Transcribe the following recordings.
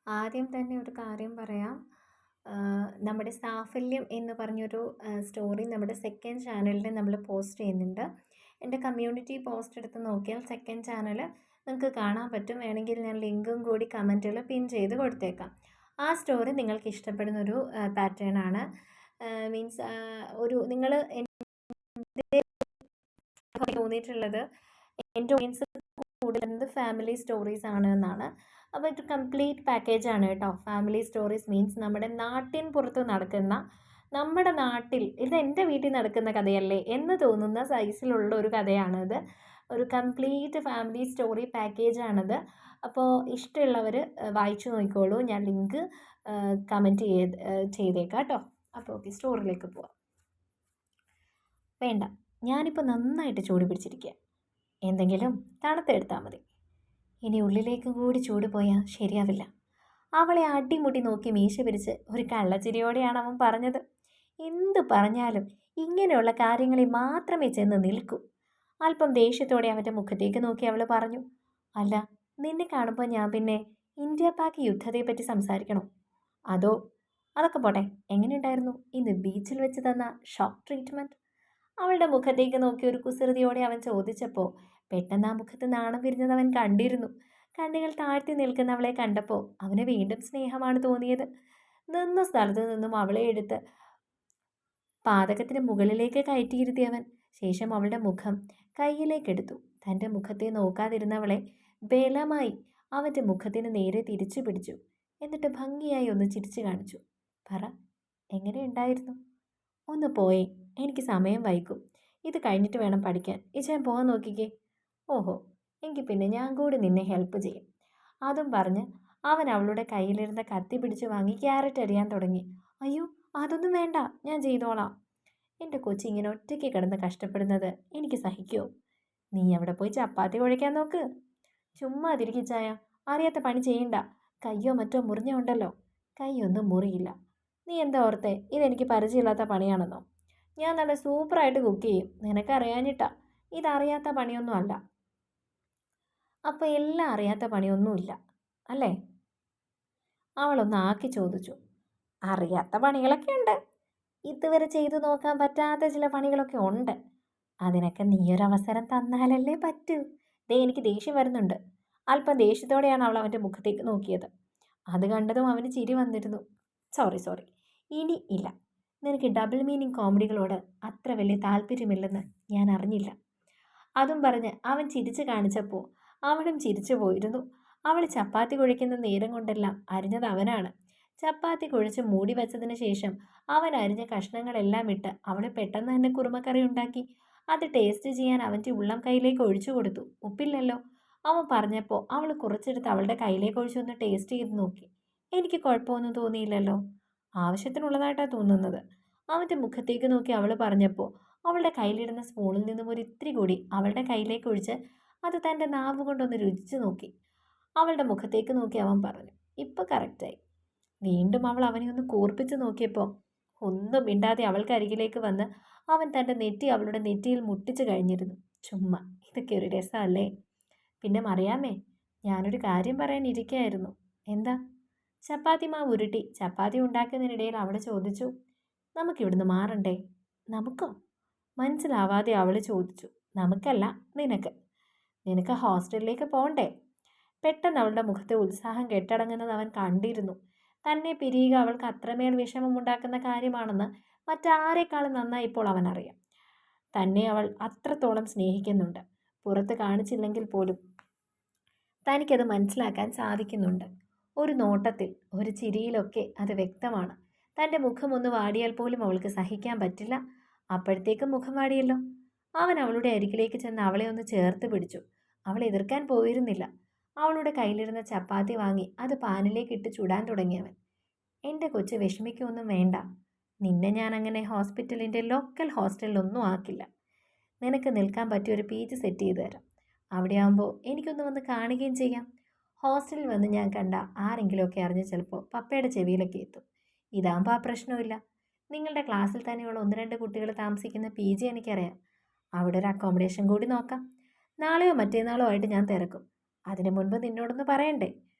ആദ്യം തന്നെ ഒരു കാര്യം പറയാം. നമ്മുടെ സാഫല്യം എന്ന് പറഞ്ഞൊരു സ്റ്റോറി നമ്മുടെ സെക്കൻഡ് ചാനലിൽ നമ്മൾ പോസ്റ്റ് ചെയ്യുന്നുണ്ട്. എൻ്റെ കമ്മ്യൂണിറ്റി പോസ്റ്റ് എടുത്ത് നോക്കിയാൽ സെക്കൻഡ് ചാനൽ നിങ്ങൾക്ക് കാണാൻ പറ്റും. വേണമെങ്കിൽ ഞാൻ ലിങ്കും കൂടി കമൻറ്റിൽ പിൻ ചെയ്ത് കൊടുത്തേക്കാം. ആ സ്റ്റോറി നിങ്ങൾക്ക് ഇഷ്ടപ്പെടുന്ന ഒരു പാറ്റേൺ ആണ്. മീൻസ് ഒരു നിങ്ങൾ തോന്നിയിട്ടുള്ളത് എൻ്റെ ഓഡിയൻസ് കൂടുതൽ ഫാമിലി സ്റ്റോറീസ് ആണ് എന്നാണ്. അപ്പോൾ ഇത് കംപ്ലീറ്റ് പാക്കേജ് ആണ് കേട്ടോ. ഫാമിലി സ്റ്റോറീസ് മീൻസ് നമ്മുടെ നാട്ടിൻ പുറത്ത് നടക്കുന്ന, നമ്മുടെ നാട്ടിൽ ഇത് എൻ്റെ വീട്ടിൽ നടക്കുന്ന കഥയല്ലേ എന്ന് തോന്നുന്ന സൈസിലുള്ള ഒരു കഥയാണിത്. ഒരു കംപ്ലീറ്റ് ഫാമിലി സ്റ്റോറി പാക്കേജാണിത്. അപ്പോൾ ഇഷ്ടമുള്ളവർ വായിച്ചു നോക്കിക്കോളൂ. ഞാൻ ലിങ്ക് കമൻറ്റ് ചെയ്തേക്കാം കേട്ടോ. അപ്പോൾ ഓക്കെ, സ്റ്റോറിയിലേക്ക് പോവാം. വേണ്ട, ഞാനിപ്പോൾ നന്നായിട്ട് ചൂട് പിടിച്ചിരിക്കുക. എന്തെങ്കിലും തണുത്തെടുത്താൽ മതി. ഇനി ഉള്ളിലേക്ക് കൂടി ചൂട് പോയാൽ ശരിയാവില്ല. അവളെ അടിമുടി നോക്കി മീശ പിരിച്ച് ഒരു കള്ളച്ചിരിയോടെയാണ് അവൻ പറഞ്ഞത്. എന്തു പറഞ്ഞാലും ഇങ്ങനെയുള്ള കാര്യങ്ങളിൽ മാത്രമേ ചെന്ന് നിൽക്കൂ. അല്പം ദേഷ്യത്തോടെ അവൻ്റെ മുഖത്തേക്ക് നോക്കി അവൾ പറഞ്ഞു, അല്ല, നിന്നെ കാണുമ്പോൾ ഞാൻ പിന്നെ ഇന്ത്യ പാക് യുദ്ധത്തെപ്പറ്റി സംസാരിക്കണോ? അതോ അതൊക്കെ പോട്ടെ, എങ്ങനെയുണ്ടായിരുന്നു ഇന്ന് ബീച്ചിൽ വെച്ച് തന്ന ഷോക്ക് ട്രീറ്റ്മെൻറ്റ്? അവളുടെ മുഖത്തേക്ക് നോക്കി ഒരു കുസൃതിയോടെ അവൻ ചോദിച്ചപ്പോൾ പെട്ടെന്ന് ആ മുഖത്ത് നാണം വിരിഞ്ഞത് അവൻ കണ്ടിരുന്നു. കണ്ണുകൾ താഴ്ത്തി നിൽക്കുന്നവളെ കണ്ടപ്പോൾ അവന് വീണ്ടും സ്നേഹമാണ് തോന്നിയത്. നിന്ന സ്ഥലത്ത് നിന്നും അവളെ എടുത്ത് പാതകത്തിന് മുകളിലേക്ക് കയറ്റിയിരുത്തിയവൻ ശേഷം അവളുടെ മുഖം കയ്യിലേക്കെടുത്തു. തൻ്റെ മുഖത്തെ നോക്കാതിരുന്നവളെ ബലമായി അവൻ്റെ മുഖത്തിന് നേരെ തിരിച്ചു പിടിച്ചു. എന്നിട്ട് ഭംഗിയായി ഒന്ന് ചിരിച്ചു കാണിച്ചു. പറ, എങ്ങനെയുണ്ടായിരുന്നു? ഒന്ന് പോയേ, എനിക്ക് സമയം വൈകും. ഇത് കഴിഞ്ഞിട്ട് വേണം പഠിക്കാൻ. ഇച്ചാൻ പോകാൻ നോക്കിക്കേ. ഓഹോ, എങ്കിൽ പിന്നെ ഞാൻ കൂടി നിന്നെ ഹെൽപ്പ് ചെയ്യും. അതും പറഞ്ഞ് അവൻ അവളുടെ കയ്യിലിരുന്ന കത്തി പിടിച്ച് വാങ്ങി ക്യാരറ്റ് അരിയാൻ തുടങ്ങി. അയ്യോ, അതൊന്നും വേണ്ട, ഞാൻ ചെയ്തോളാം. എൻ്റെ കൊച്ചിങ്ങനെ ഒറ്റയ്ക്ക് കിടന്ന് കഷ്ടപ്പെടുന്നത് എനിക്ക് സഹിക്കുമോ? നീ അവിടെ പോയി ചപ്പാത്തി കുഴയ്ക്കാൻ നോക്ക്. ചുമ്മാ തിരിക്കിച്ചായ, അറിയാത്ത പണി ചെയ്യണ്ട. കയ്യോ മറ്റോ മുറിഞ്ഞുണ്ടല്ലോ. കൈയൊന്നും മുറിയില്ല. നീ എന്താ ഓർത്തെ ഇതെനിക്ക് പരിചയമില്ലാത്ത പണിയാണെന്നോ? ഞാൻ നല്ല സൂപ്പറായിട്ട് കുക്ക് ചെയ്യും. നിനക്കറിയാഞ്ഞിട്ടാ. ഇതറിയാത്ത പണിയൊന്നും അല്ല. അപ്പോൾ എല്ലാം അറിയാത്ത പണിയൊന്നുമില്ല അല്ലേ? അവളൊന്ന് ആക്കി ചോദിച്ചു. അറിയാത്ത പണികളൊക്കെ ഉണ്ട്. ഇതുവരെ ചെയ്തു നോക്കാൻ പറ്റാത്ത ചില പണികളൊക്കെ ഉണ്ട്. അതിനൊക്കെ നീയൊരവസരം തന്നാലല്ലേ പറ്റൂ. എനിക്ക് ദേഷ്യം വരുന്നുണ്ട്. അല്പം ദേഷ്യത്തോടെയാണ് അവൾ അവൻ്റെ മുഖത്തേക്ക് നോക്കിയത്. അത് കണ്ടതും അവന് ചിരി വന്നിരുന്നു. സോറി, ഇനി ഇല്ല. നിനക്ക് ഡബിൾ മീനിങ് കോമഡികളോട് അത്ര വലിയ താല്പര്യമില്ലെന്ന് ഞാൻ അറിഞ്ഞില്ല. അതും പറഞ്ഞ് അവൻ ചിരിച്ചു കാണിച്ചപ്പോൾ അവളും ചിരിച്ചു പോയിരുന്നു. അവൾ ചപ്പാത്തി കുഴയ്ക്കുന്ന നേരം കൊണ്ടെല്ലാം അരിഞ്ഞത് അവനാണ്. ചപ്പാത്തി കുഴച്ച് മൂടി വെച്ചതിന് ശേഷം അവൻ അരിഞ്ഞ കഷ്ണങ്ങളെല്ലാം ഇട്ട് അവളെ പെട്ടെന്ന് തന്നെ കുറുമക്കറി ഉണ്ടാക്കി. അത് ടേസ്റ്റ് ചെയ്യാൻ അവൻ്റെ ഉള്ളം കൈയിലേക്ക് ഒഴിച്ചു കൊടുത്തു. ഉപ്പില്ലല്ലോ. അവൻ പറഞ്ഞപ്പോൾ അവൾ കുറച്ചെടുത്ത് അവളുടെ കയ്യിലേക്ക് ഒഴിച്ചൊന്ന് ടേസ്റ്റ് ചെയ്ത് നോക്കി. എനിക്ക് കുഴപ്പമൊന്നും തോന്നിയില്ലല്ലോ. ആവശ്യത്തിനുള്ളതായിട്ടാണ് തോന്നുന്നത്. അവൻ്റെ മുഖത്തേക്ക് നോക്കി അവൾ പറഞ്ഞപ്പോൾ അവളുടെ കയ്യിലിടുന്ന സ്പൂണിൽ നിന്നും ഒരു ഇത്തിരി കൂടി അവളുടെ കയ്യിലേക്ക് ഒഴിച്ച് അത് തൻ്റെ നാവ് കൊണ്ടൊന്ന് രുചിച്ച് നോക്കി. അവളുടെ മുഖത്തേക്ക് നോക്കി അവൻ പറഞ്ഞു, ഇപ്പം കറക്റ്റായി. വീണ്ടും അവൾ അവനെ ഒന്ന് കൂർപ്പിച്ച് നോക്കിയപ്പോൾ ഒന്നും മിണ്ടാതെ അവൾക്കരികിലേക്ക് വന്ന് അവൻ തൻ്റെ നെറ്റി അവളുടെ നെറ്റിയിൽ മുട്ടിച്ച് കഴിഞ്ഞിരുന്നു. ചുമ്മാ, ഇതൊക്കെ ഒരു രസമല്ലേ? പിന്നെ മറിയാമേ, ഞാനൊരു കാര്യം പറയാനിരിക്കുകയായിരുന്നു. എന്താ? ചപ്പാത്തി മാവ് ഉരുട്ടി ചപ്പാത്തി ഉണ്ടാക്കുന്നതിനിടയിൽ അവൾ ചോദിച്ചു, നമുക്കിവിടുന്ന് മാറണ്ടേ? നമുക്കോ? മനസ്സിലാവാതെ അവൾ ചോദിച്ചു. നമുക്കല്ല, നിനക്ക് ഹോസ്റ്റലിലേക്ക് പോകണ്ടേ? പെട്ടെന്ന് അവളുടെ മുഖത്തെ ഉത്സാഹം കെട്ടടങ്ങുന്നത് അവൻ കണ്ടിരുന്നു. തന്നെ പിരിയുക അവൾക്ക് അത്രമേൽ വിഷമമുണ്ടാക്കുന്ന കാര്യമാണെന്ന് മറ്റാരെക്കാളും നന്നായി ഇപ്പോൾ അവൻ അറിയാം. തന്നെ അവൾ അത്രത്തോളം സ്നേഹിക്കുന്നുണ്ട്. പുറത്ത് കാണിച്ചില്ലെങ്കിൽ പോലും തനിക്കത് മനസ്സിലാക്കാൻ സാധിക്കുന്നുണ്ട്. ഒരു നോട്ടത്തിൽ, ഒരു ചിരിയിലൊക്കെ അത് വ്യക്തമാണ്. തൻ്റെ മുഖം ഒന്ന് വാടിയാൽ പോലും അവൾക്ക് സഹിക്കാൻ പറ്റില്ല. അപ്പോഴത്തേക്കും മുഖം വാടിയല്ലോ. അവൻ അവളുടെ അരികിലേക്ക് ചെന്ന് അവളെ ഒന്ന് ചേർത്ത് പിടിച്ചു. അവൾ എതിർക്കാൻ പോയിരുന്നില്ല. അവളുടെ കയ്യിലിരുന്ന ചപ്പാത്തി വാങ്ങി അത് പാനിലേക്ക് ഇട്ട് ചുടാൻ തുടങ്ങിയവൻ. എൻ്റെ കൊച്ച് വിഷമിക്കൊന്നും വേണ്ട. നിന്നെ ഞാൻ അങ്ങനെ ഹോസ്പിറ്റലിൻ്റെ ലോക്കൽ ഹോസ്റ്റലിലൊന്നും ആക്കില്ല. നിനക്ക് നിൽക്കാൻ പറ്റിയൊരു പീച്ച് സെറ്റ് ചെയ്തു തരാം. അവിടെ ആകുമ്പോൾ എനിക്കൊന്ന് വന്ന് കാണുകയും ചെയ്യാം. ഹോസ്റ്റലിൽ വന്ന് ഞാൻ കണ്ട ആരെങ്കിലുമൊക്കെ അറിഞ്ഞ് ചിലപ്പോൾ പപ്പയുടെ ചെവിയിലൊക്കെ എത്തും. ഇതാകുമ്പോൾ ആ പ്രശ്നമില്ല. നിങ്ങളുടെ ക്ലാസ്സിൽ തന്നെയുള്ള 1-2 കുട്ടികൾ താമസിക്കുന്ന PG എനിക്കറിയാം. അവിടെ ഒരു അക്കോമഡേഷൻ കൂടി നോക്കാം. നാളെയോ മറ്റന്നാളോ ആയിട്ട് ഞാൻ തിരക്കും. അതിനു മുൻപ് നിന്നോടൊന്ന് പറയണ്ടേ?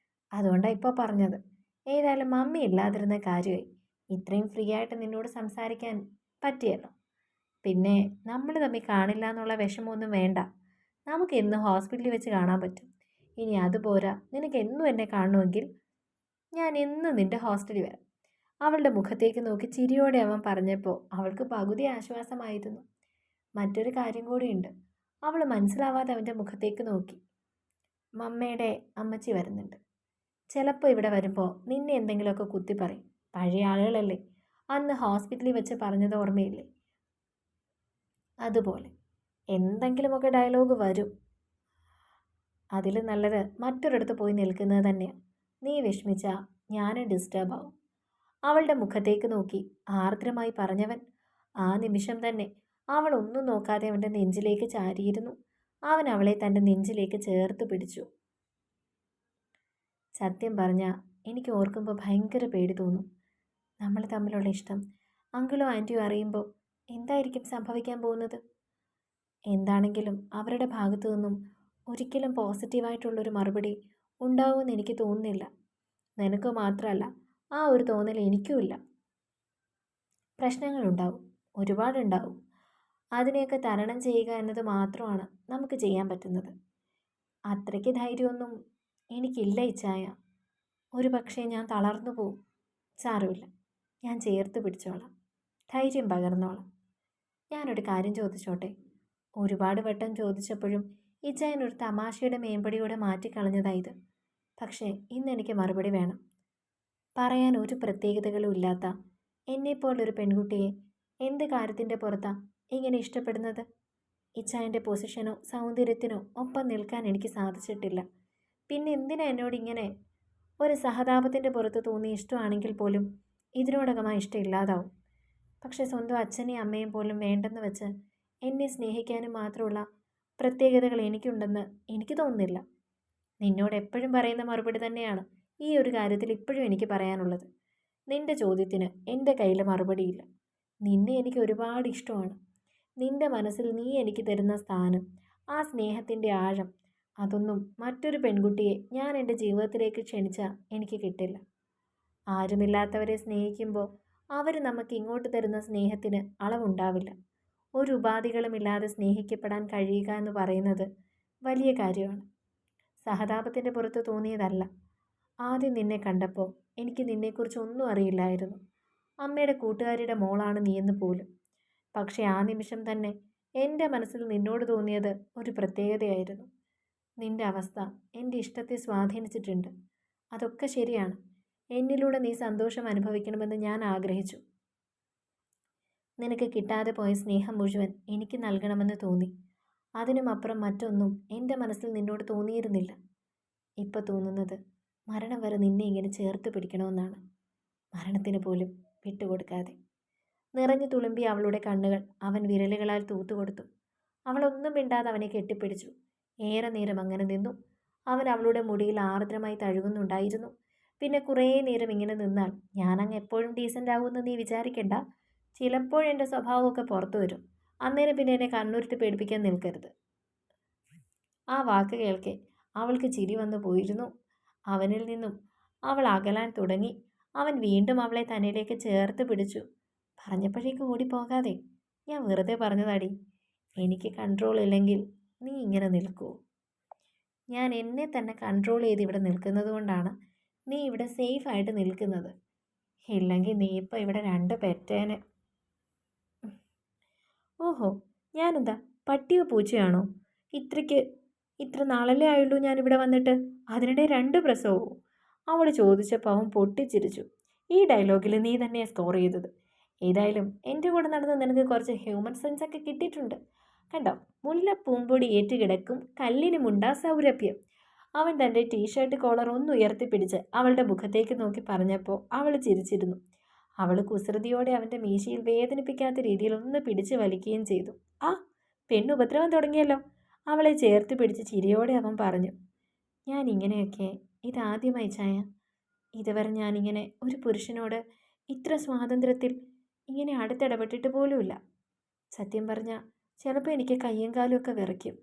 അതുകൊണ്ടാണ് ഇപ്പോൾ പറഞ്ഞത്. ഏതായാലും മമ്മി ഇല്ലാതിരുന്ന കാര്യമായി. ഇത്രയും ഫ്രീ ആയിട്ട് നിന്നോട് സംസാരിക്കാൻ പറ്റിയല്ലോ. പിന്നെ നമ്മൾ തമ്മിൽ കാണില്ല എന്നുള്ള വിഷമമൊന്നും വേണ്ട. നമുക്ക് എന്ന് ഹോസ്പിറ്റലിൽ വെച്ച് കാണാൻ പറ്റും. ഇനി അതുപോരാ, നിനക്ക് എന്നും എന്നെ കാണണമെങ്കിൽ ഞാൻ എന്നും നിന്റെ ഹോസ്റ്റലിൽ വരാം. അവളുടെ മുഖത്തേക്ക് നോക്കി ചിരിയോടെ അവൻ പറഞ്ഞപ്പോൾ അവൾക്ക് പകുതി ആശ്വാസമായിരുന്നു. മറ്റൊരു കാര്യം കൂടിയുണ്ട്. അവൾ മനസ്സിലാവാതെ അവൻ്റെ മുഖത്തേക്ക് നോക്കി. മമ്മയുടെ അമ്മച്ചി വരുന്നുണ്ട്. ചിലപ്പോൾ ഇവിടെ വരുമ്പോൾ നിന്നെ എന്തെങ്കിലുമൊക്കെ കുത്തി പറയും. പഴയ ആളുകളല്ലേ, അന്ന് ഹോസ്പിറ്റലിൽ വെച്ച് പറഞ്ഞത് ഓർമ്മയില്ലേ? അതുപോലെ എന്തെങ്കിലുമൊക്കെ ഡയലോഗ് വരും. അതിൽ നല്ലത് മറ്റൊരിടത്ത് പോയി നിൽക്കുന്നത് തന്നെയാണ്. നീ വിഷമിച്ചാൽ ഞാനും ഡിസ്റ്റർബ് ആവും. അവളുടെ മുഖത്തേക്ക് നോക്കി ആർദ്രമായി പറഞ്ഞവൻ ആ നിമിഷം തന്നെ അവൾ ഒന്നും നോക്കാതെ അവൻ്റെ നെഞ്ചിലേക്ക് ചാരിയിരുന്നു. അവൻ അവളെ തൻ്റെ നെഞ്ചിലേക്ക് ചേർത്ത് പിടിച്ചു. സത്യം പറഞ്ഞാൽ എനിക്ക് ഓർക്കുമ്പോൾ ഭയങ്കര പേടി തോന്നും. നമ്മൾ തമ്മിലുള്ള ഇഷ്ടം അങ്കിളും ആൻറ്റിയും അറിയുമ്പോൾ എന്തായിരിക്കും സംഭവിക്കാൻ പോകുന്നത്? എന്താണെങ്കിലും അവരുടെ ഭാഗത്തു നിന്നും ഒരിക്കലും പോസിറ്റീവായിട്ടുള്ളൊരു മറുപടി ഉണ്ടാവുമെന്ന് എനിക്ക് തോന്നുന്നില്ല. നിനക്ക് മാത്രമല്ല, ആ ഒരു തോന്നൽ എനിക്കുമില്ല. പ്രശ്നങ്ങളുണ്ടാവും, ഒരുപാടുണ്ടാവും. അതിനെയൊക്കെ തരണം ചെയ്യുക എന്നത് മാത്രമാണ് നമുക്ക് ചെയ്യാൻ പറ്റുന്നത്. അത്രയ്ക്ക് ധൈര്യമൊന്നും എനിക്കില്ല ഇച്ചായ. ഒരു പക്ഷേ ഞാൻ തളർന്നു പോവും. സാരമില്ല, ഞാൻ ചേർത്ത് പിടിച്ചോളാം, ധൈര്യം പകർന്നോളാം. ഞാനൊരു കാര്യം ചോദിച്ചോട്ടെ? ഒരുപാട് വട്ടം ചോദിച്ചപ്പോഴും ഇച്ചായൻ ഒരു തമാശയുടെ മേമ്പടിയോടെ മാറ്റിക്കളഞ്ഞതായത്. പക്ഷേ ഇന്നെനിക്ക് മറുപടി വേണം. പറയാൻ ഒരു പ്രത്യേകതകളും ഇല്ലാത്ത എന്നെപ്പോലൊരു പെൺകുട്ടിയെ എന്ത് കാര്യത്തിൻ്റെ പുറത്താ ഇങ്ങനെ ഇഷ്ടപ്പെടുന്നത്? ഇച്ചായൻ്റെ പൊസിഷനോ സൗന്ദര്യത്തിനോ ഒപ്പം നിൽക്കാൻ എനിക്ക് സാധിച്ചിട്ടില്ല. പിന്നെ എന്തിനാ എന്നോട് ഇങ്ങനെ? ഒരു സഹതാപത്തിൻ്റെ പുറത്ത് തോന്നിയ ഇഷ്ടമാണെങ്കിൽ പോലും ഇതിനോടകമായി ഇഷ്ടമില്ലാതാവും. പക്ഷെ സ്വന്തം അച്ഛനെയും അമ്മയും പോലും വേണ്ടെന്ന് വെച്ച് എന്നെ സ്നേഹിക്കാനും മാത്രമുള്ള പ്രത്യേകതകൾ എനിക്കുണ്ടെന്ന് എനിക്ക് തോന്നുന്നില്ല. നിന്നോട് എപ്പോഴും പറയുന്ന മറുപടി തന്നെയാണ് ഈ ഒരു കാര്യത്തിൽ ഇപ്പോഴും എനിക്ക് പറയാനുള്ളത്. നിന്റെ ചോദ്യത്തിന് എൻ്റെ കയ്യിൽ മറുപടിയില്ല. നിന്നെ എനിക്ക് ഒരുപാട് ഇഷ്ടമാണ്. നിന്റെ മനസ്സിൽ നീ എനിക്ക് തരുന്ന സ്ഥാനം, ആ സ്നേഹത്തിൻ്റെ ആഴം, അതൊന്നും മറ്റൊരു പെൺകുട്ടിയെ ഞാൻ എൻ്റെ ജീവിതത്തിലേക്ക് ക്ഷണിച്ചാൽ എനിക്ക് കിട്ടില്ല. ആരുമില്ലാത്തവരെ സ്നേഹിക്കുമ്പോൾ അവർ നമുക്ക് ഇങ്ങോട്ട് തരുന്ന സ്നേഹത്തിന് അളവുണ്ടാവില്ല. ഒരു ഉപാധികളുമില്ലാതെ സ്നേഹിക്കപ്പെടാൻ കഴിയുക എന്ന് പറയുന്നത് വലിയ കാര്യമാണ്. സഹതാപത്തിൻ്റെ പുറത്ത് തോന്നിയതല്ല. ആദ്യം നിന്നെ കണ്ടപ്പോൾ എനിക്ക് നിന്നെക്കുറിച്ച് ഒന്നും അറിയില്ലായിരുന്നു. അമ്മയുടെ കൂട്ടുകാരിയുടെ മോളാണ് നീയെന്ന് പോലും. പക്ഷേ ആ നിമിഷം തന്നെ എൻ്റെ മനസ്സിൽ നിന്നോട് തോന്നിയത് ഒരു പ്രത്യേകതയായിരുന്നു. നിന്റെ അവസ്ഥ എൻ്റെ ഇഷ്ടത്തെ സ്വാധീനിച്ചിട്ടുണ്ട്. അതൊക്കെ ശരിയാണ്. എന്നിലൂടെ നീ സന്തോഷം അനുഭവിക്കണമെന്ന് ഞാൻ ആഗ്രഹിച്ചു. നിനക്ക് കിട്ടാതെ പോയ സ്നേഹം മുഴുവൻ എനിക്ക് നൽകണമെന്ന് തോന്നി. അതിനുമപ്പുറം മറ്റൊന്നും എൻ്റെ മനസ്സിൽ നിന്നോട് തോന്നിയിരുന്നില്ല. ഇപ്പോൾ തോന്നുന്നത് മരണം വരെ നിന്നെ ഇങ്ങനെ ചേർത്ത് പിടിക്കണമെന്നാണ്. മരണത്തിന് പോലും വിട്ടുകൊടുക്കാതെ. നിറഞ്ഞു തുളുമ്പി അവളുടെ കണ്ണുകൾ അവൻ വിരലുകളാൽ തൂത്തുകൊടുത്തു. അവളൊന്നും മിണ്ടാതെ അവനെ കെട്ടിപ്പിടിച്ചു. ഏറെ നേരം അങ്ങനെ നിന്നു. അവൻ അവളുടെ മുടിയിൽ ആർദ്രമായി തഴുകുന്നുണ്ടായിരുന്നു. പിന്നെ കുറേ നേരം ഇങ്ങനെ നിന്നാൽ ഞാനങ്ങ് എപ്പോഴും ഡീസൻ്റ് ആകുമെന്ന് നീ വിചാരിക്കണ്ട. ചിലപ്പോഴെൻ്റെ സ്വഭാവമൊക്കെ പുറത്തു വരും. അന്നേരം പിന്നെ എന്നെ കണ്ണുരുത്തി പേടിപ്പിക്കാൻ നിൽക്കരുത്. ആ വാക്ക് കേൾക്കെ അവൾക്ക് ചിരി വന്നു പോയിരുന്നു. അവനിൽ നിന്നും അവൾ അകലാൻ തുടങ്ങി. അവൻ വീണ്ടും അവളെ തന്നിലേക്ക് ചേർത്ത് പിടിച്ചു. പറഞ്ഞപ്പോഴേക്ക് ഓടിപ്പോകാതെ, ഞാൻ വെറുതെ പറഞ്ഞതാടി. എനിക്ക് കൺട്രോൾ ഇല്ലെങ്കിൽ നീ ഇങ്ങനെ നിൽക്കുമോ? ഞാൻ എന്നെ തന്നെ കൺട്രോൾ ചെയ്ത് ഇവിടെ നിൽക്കുന്നത് കൊണ്ടാണ് നീ ഇവിടെ സേഫായിട്ട് നിൽക്കുന്നത്. ഇല്ലെങ്കിൽ നീ ഇപ്പോൾ ഇവിടെ 2 പെറ്റേനെ. ഓഹോ, ഞാനെന്താ പട്ടിയോ പൂച്ചയാണോ? ഇത്ര നാളല്ലേ ആയുള്ളൂ ഞാനിവിടെ വന്നിട്ട്, അതിനിടെ 2 പ്രസവവും? അവൾ ചോദിച്ചപ്പോൾ അവൻ പൊട്ടിച്ചിരിച്ചു. ഈ ഡയലോഗിൽ നീ തന്നെയാണ് സ്കോർ ചെയ്തത്. ഏതായാലും എൻ്റെ കൂടെ നടന്ന് നിനക്ക് കുറച്ച് ഹ്യൂമൻ സെൻസ് ഒക്കെ കിട്ടിയിട്ടുണ്ട്. കണ്ടോ, മുല്ലപ്പൂമ്പൊടി ഏറ്റുകിടക്കും കല്ലിന് മുണ്ടാ സൗരഭ്യം. അവൻ തൻ്റെ ടീഷർട്ട് കോളർ ഒന്ന് ഉയർത്തിപ്പിടിച്ച് അവളുടെ മുഖത്തേക്ക് നോക്കി പറഞ്ഞപ്പോൾ അവൾ ചിരിച്ചിരുന്നു. അവൾ കുസൃതിയോടെ അവൻ്റെ മീശയിൽ വേദനിപ്പിക്കാത്ത രീതിയിൽ ഒന്ന് പിടിച്ച് വലിക്കുകയും ചെയ്തു. ആ, പെണ്ണുപദ്രവം തുടങ്ങിയല്ലോ. അവളെ ചേർത്ത് പിടിച്ച് ചിരിയോടെ അവൻ പറഞ്ഞു. ഞാൻ ഇങ്ങനെയൊക്കെ ഇതാദ്യമായി ചായ. ഇതുവരെ ഞാനിങ്ങനെ ഒരു പുരുഷനോട് ഇത്ര സ്വാതന്ത്ര്യത്തിൽ ഇങ്ങനെ അടുത്തിടപെട്ടിട്ട് പോലുമില്ല. സത്യം പറഞ്ഞാൽ ചിലപ്പോൾ എനിക്ക് കയ്യും കാലും ഒക്കെ വിറയ്ക്കും.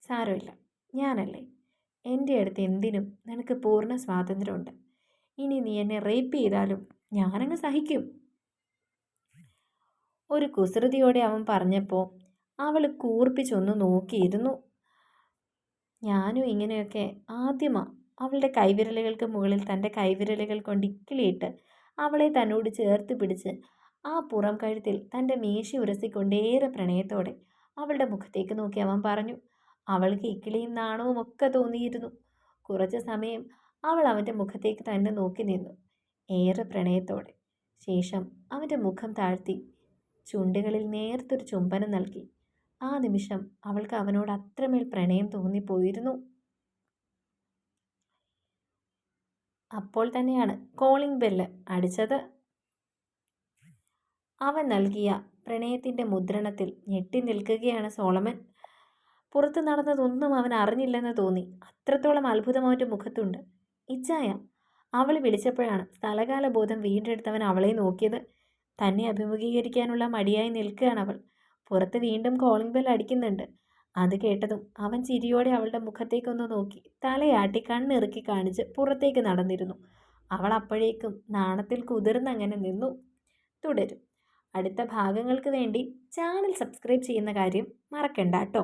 സാരമില്ല, ഞാനല്ലേ. എൻ്റെ അടുത്ത് എന്തിനും നിനക്ക് പൂർണ്ണ സ്വാതന്ത്ര്യമുണ്ട്. ഇനി നീ എന്നെ റേപ്പ് ചെയ്താലും ഞാനങ്ങ് സഹിക്കും. ഒരു കുസൃതിയോടെ അവൻ പറഞ്ഞപ്പോൾ അവൾ കൂർപ്പിച്ചൊന്ന് നോക്കിയിരുന്നു. ഞാനും ഇങ്ങനെയൊക്കെ ആദ്യമാ. അവളുടെ കൈവിരലുകൾക്ക് മുകളിൽ തൻ്റെ കൈവിരലുകൾ കൊണ്ട് ഇക്കിളിയിട്ട് അവളെ തന്നോട് ചേർത്ത് പിടിച്ച് ആ പുറം കഴുത്തിൽ തൻ്റെ മീശ ഉരസിക്കൊണ്ട് ഏറെ പ്രണയത്തോടെ അവളുടെ മുഖത്തേക്ക് നോക്കി അവൻ പറഞ്ഞു. അവൾക്ക് ഇക്കിളിയും നാണവും ഒക്കെ തോന്നിയിരുന്നു. കുറച്ച് സമയം അവൾ അവൻ്റെ മുഖത്തേക്ക് തന്നെ നോക്കി നിന്നു, ഏറെ പ്രണയത്തോടെ. ശേഷം അവൻ്റെ മുഖം താഴ്ത്തി ചുണ്ടുകളിൽ നേർത്തൊരു ചുംബനം നൽകി. ആ നിമിഷം അവൾക്ക് അവനോട് അത്രമേൽ പ്രണയം തോന്നിപ്പോയിരുന്നു. അപ്പോൾ തന്നെയാണ് കോളിംഗ് ബെല്ല് അടിച്ചത്. അവൻ നൽകിയ പ്രണയത്തിൻ്റെ മുദ്രണത്തിൽ ഞെട്ടി നിൽക്കുകയാണ് സോളമൻ. പുറത്ത് നടന്നതൊന്നും അവൻ അറിഞ്ഞില്ലെന്ന് തോന്നി. അത്രത്തോളം അത്ഭുതം അവൻ്റെ മുഖത്തുണ്ട്. ഇച്ചായ, അവൾ വിളിച്ചപ്പോഴാണ് സ്ഥലകാല ബോധം വീണ്ടെടുത്തവൻ അവളെ നോക്കിയത്. തന്നെ അഭിമുഖീകരിക്കാനുള്ള മടിയായി നിൽക്കുകയാണ് അവൾ. പുറത്ത് വീണ്ടും കോളിംഗ് ബെൽ അടിക്കുന്നുണ്ട്. അത് കേട്ടതും അവൻ ചിരിയോടെ അവളുടെ മുഖത്തേക്കൊന്ന് നോക്കി തലയാട്ടി കണ്ണിറുക്കി കാണിച്ച് പുറത്തേക്ക് നടന്നിരുന്നു. അവൾ അപ്പോഴേക്കും നാണത്തിൽ കുതിർന്നങ്ങനെ നിന്നു. തുടരും. അടുത്ത ഭാഗങ്ങൾക്ക് വേണ്ടി ചാനൽ സബ്സ്ക്രൈബ് ചെയ്യുന്ന കാര്യം മറക്കണ്ട കേട്ടോ.